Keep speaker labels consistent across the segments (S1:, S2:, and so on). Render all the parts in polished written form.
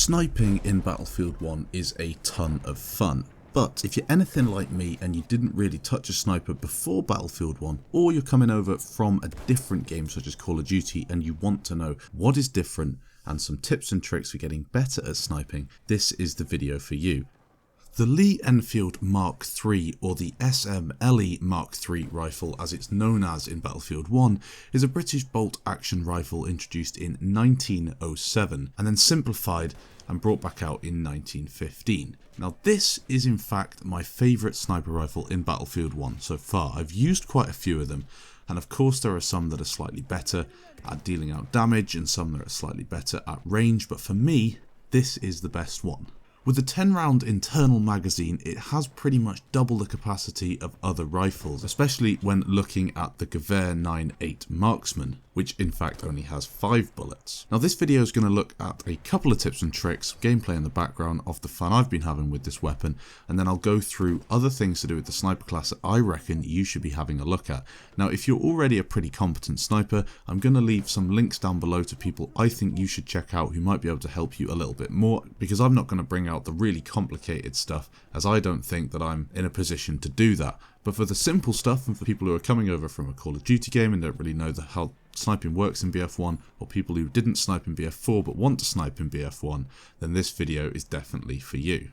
S1: Sniping in Battlefield 1 is a ton of fun, but if you're anything like me and you didn't really touch a sniper before Battlefield 1, or you're coming over from a different game such as Call of Duty and you want to know what is different and some tips and tricks for getting better at sniping, this is the video for you. The Lee Enfield Mark III, or the SMLE Mark III rifle as it's known as in Battlefield 1, is a British bolt-action rifle introduced in 1907 and then simplified and brought back out in 1915. Now this is in fact my favourite sniper rifle in Battlefield 1 so far. I've used quite a few of them, and of course there are some that are slightly better at dealing out damage and some that are slightly better at range, but for me this is the best one. With the 10 round internal magazine, it has pretty much double the capacity of other rifles, especially when looking at the Gewehr 9.8 Marksman, which in fact only has 5 bullets. Now this video is going to look at a couple of tips and tricks, gameplay in the background of the fun I've been having with this weapon, and then I'll go through other things to do with the sniper class that I reckon you should be having a look at. Now if you're already a pretty competent sniper, I'm going to leave some links down below to people I think you should check out who might be able to help you a little bit more, because I'm not going to bring out the really complicated stuff, as I don't think that I'm in a position to do that. But for the simple stuff, and for people who are coming over from a Call of Duty game and don't really know how sniping works in BF1, or people who didn't snipe in BF4 but want to snipe in BF1, then this video is definitely for you.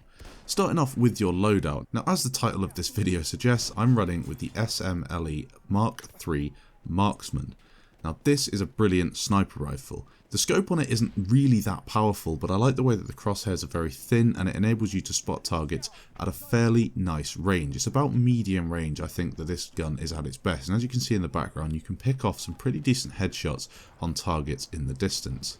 S1: Starting off with your loadout. Now as the title of this video suggests, I'm running with the SMLE Mark III Marksman. Now this is a brilliant sniper rifle. The scope on it isn't really that powerful, but I like the way that the crosshairs are very thin and it enables you to spot targets at a fairly nice range. It's about medium range I think that this gun is at its best, and as you can see in the background you can pick off some pretty decent headshots on targets in the distance.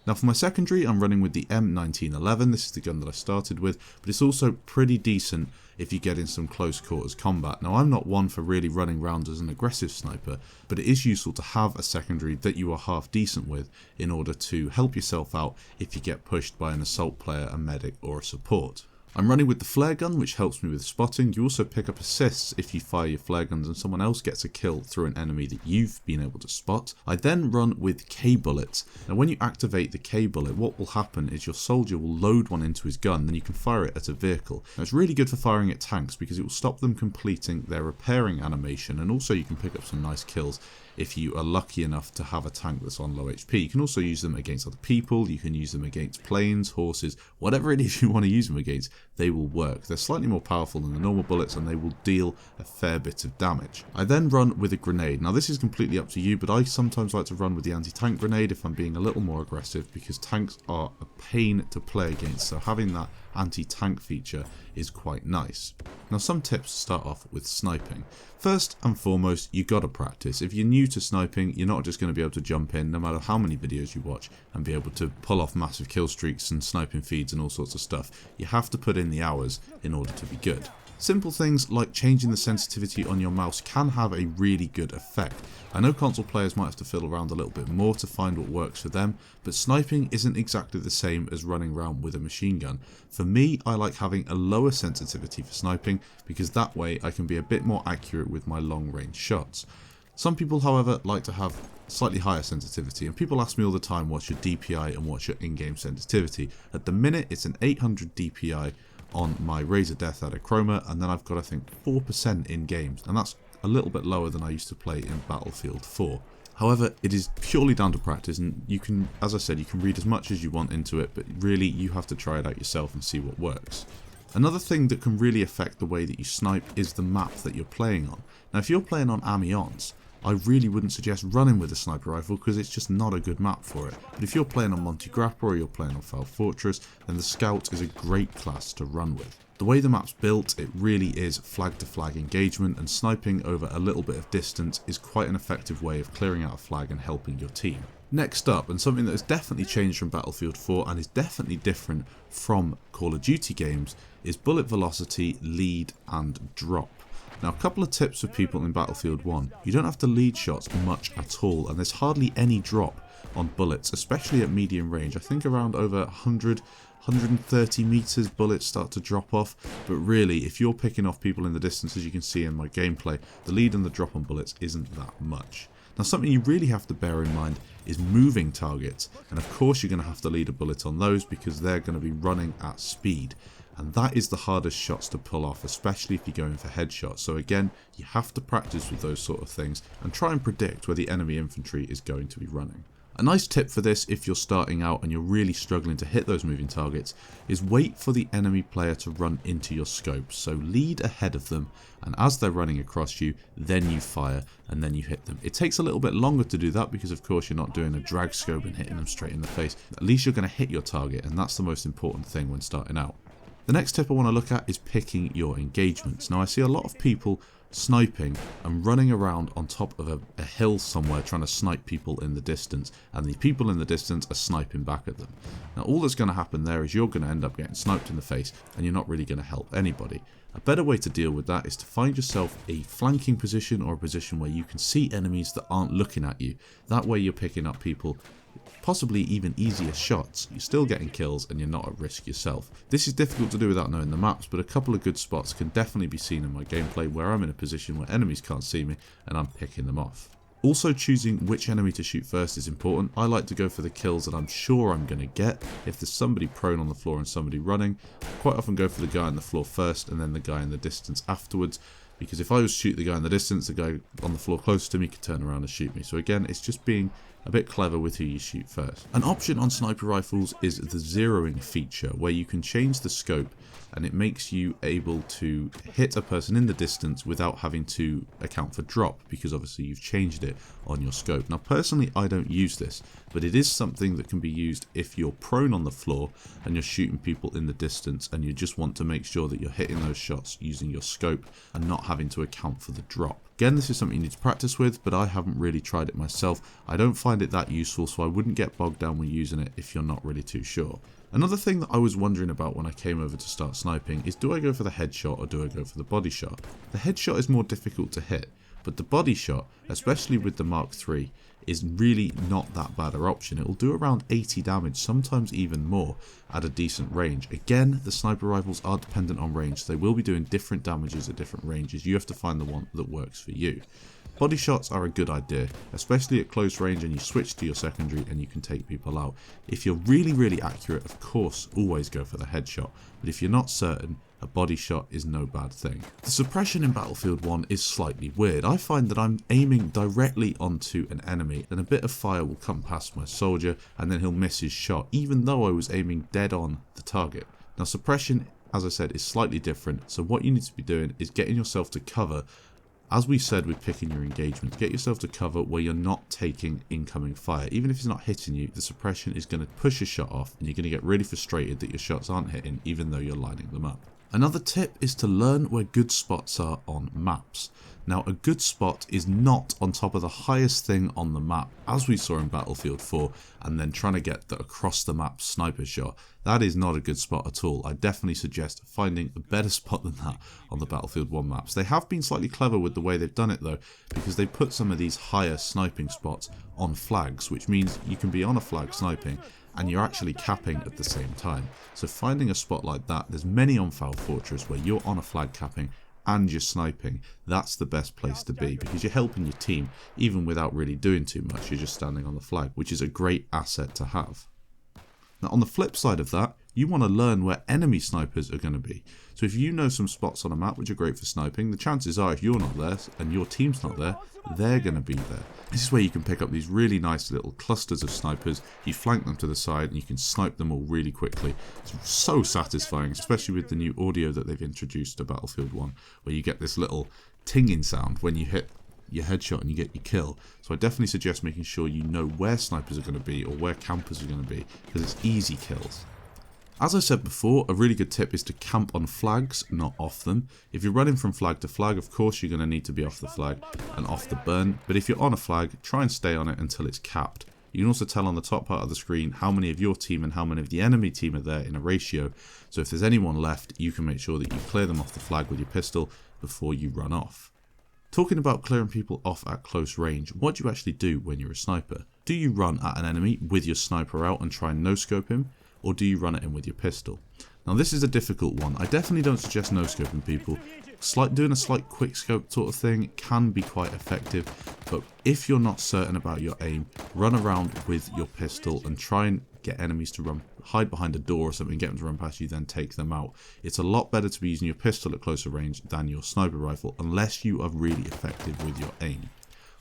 S1: Now for my secondary, I'm running with the M1911, this is the gun that I started with, but it's also pretty decent if you get in some close quarters combat. Now I'm not one for really running around as an aggressive sniper, but it is useful to have a secondary that you are half decent with in order to help yourself out if you get pushed by an assault player, a medic or a support. I'm running with the flare gun, which helps me with spotting. You also pick up assists if you fire your flare guns and someone else gets a kill through an enemy that you've been able to spot. I then run with K bullets. Now when you activate the K bullet, what will happen is your soldier will load one into his gun, then you can fire it at a vehicle. Now it's really good for firing at tanks because it will stop them completing their repairing animation, and also you can pick up some nice kills if you are lucky enough to have a tank that's on low HP. You can also use them against other people, you can use them against planes, horses, whatever it is you want to use them against, they will work. They're slightly more powerful than the normal bullets and they will deal a fair bit of damage. I then run with a grenade. Now this is completely up to you, but I sometimes like to run with the anti-tank grenade if I'm being a little more aggressive, because tanks are a pain to play against, so having that anti-tank feature is quite nice. Now some tips to start off with sniping. First and foremost, you gotta practice. If you're new to sniping, you're not just going to be able to jump in no matter how many videos you watch and be able to pull off massive kill streaks and sniping feeds and all sorts of stuff. You have to put in the hours in order to be good. Simple things like changing the sensitivity on your mouse can have a really good effect. I know console players might have to fiddle around a little bit more to find what works for them, but sniping isn't exactly the same as running around with a machine gun. For me, I like having a lower sensitivity for sniping because that way I can be a bit more accurate with my long range shots. Some people, however, like to have slightly higher sensitivity, and people ask me all the time what's your DPI and what's your in-game sensitivity. At the minute it's an 800 DPI on my Razer Death Adder Chroma, and then I've got I think 4% in games, and that's a little bit lower than I used to play in Battlefield 4. However, it is purely down to practice, and you can, as I said, you can read as much as you want into it, but really you have to try it out yourself and see what works. Another thing that can really affect the way that you snipe is the map that you're playing on. Now if you're playing on Amiens, I really wouldn't suggest running with a sniper rifle because it's just not a good map for it. But if you're playing on Monte Grappa or you're playing on Foul Fortress, then the Scout is a great class to run with. The way the map's built, it really is flag to flag engagement, and sniping over a little bit of distance is quite an effective way of clearing out a flag and helping your team. Next up, and something that has definitely changed from Battlefield 4 and is definitely different from Call of Duty games, is bullet velocity, lead and drop. Now a couple of tips for people in Battlefield 1. You don't have to lead shots much at all, and there's hardly any drop on bullets, especially at medium range. I think around over 130 meters bullets start to drop off, but really if you're picking off people in the distance, as you can see in my gameplay, the lead and the drop on bullets isn't that much. Now something you really have to bear in mind is moving targets, and of course you're going to have to lead a bullet on those because they're going to be running at speed. And that is the hardest shots to pull off, especially if you're going for headshots. So again, you have to practice with those sort of things and try and predict where the enemy infantry is going to be running. A nice tip for this, if you're starting out and you're really struggling to hit those moving targets, is wait for the enemy player to run into your scope. So lead ahead of them, and as they're running across you, then you fire and then you hit them. It takes a little bit longer to do that because of course you're not doing a drag scope and hitting them straight in the face. At least you're going to hit your target, and that's the most important thing when starting out. The next tip I want to look at is picking your engagements. Now I see a lot of people sniping and running around on top of a hill somewhere trying to snipe people in the distance, and the people in the distance are sniping back at them. Now all that's going to happen there is you're going to end up getting sniped in the face, and you're not really going to help anybody. A better way to deal with that is to find yourself a flanking position, or a position where you can see enemies that aren't looking at you. That way you're picking up people, possibly even easier shots. You're still getting kills and you're not at risk yourself. This is difficult to do without knowing the maps, but a couple of good spots can definitely be seen in my gameplay where I'm in a position where enemies can't see me and I'm picking them off. Also, choosing which enemy to shoot first is important. I like to go for the kills that I'm sure I'm going to get. If there's somebody prone on the floor and somebody running, I quite often go for the guy on the floor first and then the guy in the distance afterwards. Because if I was to shoot the guy in the distance, the guy on the floor closest to me could turn around and shoot me. So again, it's just being a bit clever with who you shoot first. An option on sniper rifles is the zeroing feature, where you can change the scope and it makes you able to hit a person in the distance without having to account for drop, because obviously you've changed it on your scope. Now personally I don't use this, but it is something that can be used if you're prone on the floor and you're shooting people in the distance and you just want to make sure that you're hitting those shots using your scope and not having to account for the drop. Again, this is something you need to practice with, but I haven't really tried it myself. I don't find it that useful, so I wouldn't get bogged down when using it if you're not really too sure. Another thing that I was wondering about when I came over to start sniping is, do I go for the headshot or do I go for the body shot? The headshot is more difficult to hit, but the body shot, especially with the Mark III, is really not that bad an option. It will do around 80 damage, sometimes even more, at a decent range. Again, the sniper rifles are dependent on range, so they will be doing different damages at different ranges. You have to find the one that works for you. Body shots are a good idea, especially at close range and you switch to your secondary and you can take people out. If you're really accurate, of course, always go for the headshot, but if you're not certain, a body shot is no bad thing. The suppression in Battlefield 1 is slightly weird. I find that I'm aiming directly onto an enemy and a bit of fire will come past my soldier and then he'll miss his shot, even though I was aiming dead on the target. Now suppression, as I said, is slightly different, so what you need to be doing is getting yourself to cover. As we said with picking your engagement, get yourself to cover where you're not taking incoming fire. Even if it's not hitting you, the suppression is going to push a shot off and you're going to get really frustrated that your shots aren't hitting even though you're lining them up. Another tip is to learn where good spots are on maps. Now a good spot is not on top of the highest thing on the map, as we saw in Battlefield 4, and then trying to get the across the map sniper shot. That is not a good spot at all. I definitely suggest finding a better spot than that on the Battlefield 1 maps. They have been slightly clever with the way they've done it though, because they put some of these higher sniping spots on flags, which means you can be on a flag sniping and you're actually capping at the same time. So finding a spot like that, there's many on Foul Fortress where you're on a flag capping and you're sniping. That's the best place to be because you're helping your team even without really doing too much. You're just standing on the flag, which is a great asset to have. Now on the flip side of that, you want to learn where enemy snipers are going to be. So if you know some spots on a map which are great for sniping, the chances are if you're not there and your team's not there, they're going to be there. This is where you can pick up these really nice little clusters of snipers. You flank them to the side and you can snipe them all really quickly. It's so satisfying, especially with the new audio that they've introduced to Battlefield 1, where you get this little tinging sound when you hit your headshot and you get your kill. So I definitely suggest making sure you know where snipers are going to be or where campers are going to be, because it's easy kills. As I said before, a really good tip is to camp on flags, not off them. If you're running from flag to flag, of course you're going to need to be off the flag and off the burn, but if you're on a flag, try and stay on it until it's capped. You can also tell on the top part of the screen how many of your team and how many of the enemy team are there in a ratio, so if there's anyone left, you can make sure that you clear them off the flag with your pistol before you run off. Talking about clearing people off at close range, what do you actually do when you're a sniper? Do you run at an enemy with your sniper out and try and no-scope him? Or do you run at him with your pistol? Now this is a difficult one. I definitely don't suggest no-scoping people. Doing a slight quick scope sort of thing can be quite effective, but if you're not certain about your aim, run around with your pistol and try and get enemies to hide behind a door or something, get them to run past you, then take them out. It's a lot better to be using your pistol at closer range than your sniper rifle, unless you are really effective with your aim.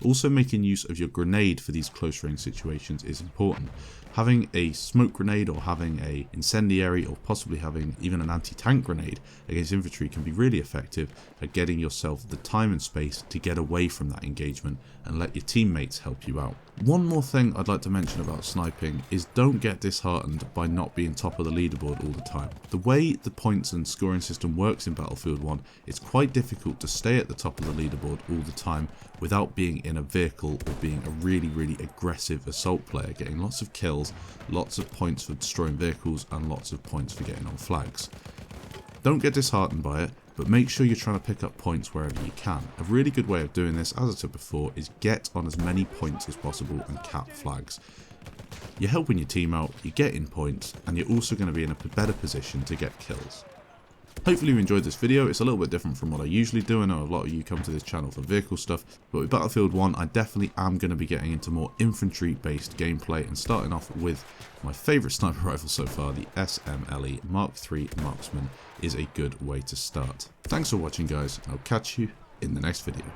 S1: Also, making use of your grenade for these close range situations is important. Having a smoke grenade or having a incendiary or possibly having even an anti-tank grenade against infantry can be really effective at getting yourself the time and space to get away from that engagement and let your teammates help you out. One more thing I'd like to mention about sniping is don't get disheartened by not being top of the leaderboard all the time. The way the points and scoring system works in Battlefield 1, it's quite difficult to stay at the top of the leaderboard all the time without being in a vehicle or being a really aggressive assault player, getting lots of kills, lots of points for destroying vehicles and lots of points for getting on flags. Don't get disheartened by it, but make sure you're trying to pick up points wherever you can. A really good way of doing this, as I said before, is get on as many points as possible and cap flags. You're helping your team out, you're getting points, and you're also going to be in a better position to get kills. Hopefully you enjoyed this video. It's a little bit different from what I usually do. I know a lot of you come to this channel for vehicle stuff, but with Battlefield 1 I definitely am going to be getting into more infantry based gameplay and starting off with my favourite sniper rifle so far, the SMLE Mark III Marksman is a good way to start. Thanks for watching guys, I'll catch you in the next video.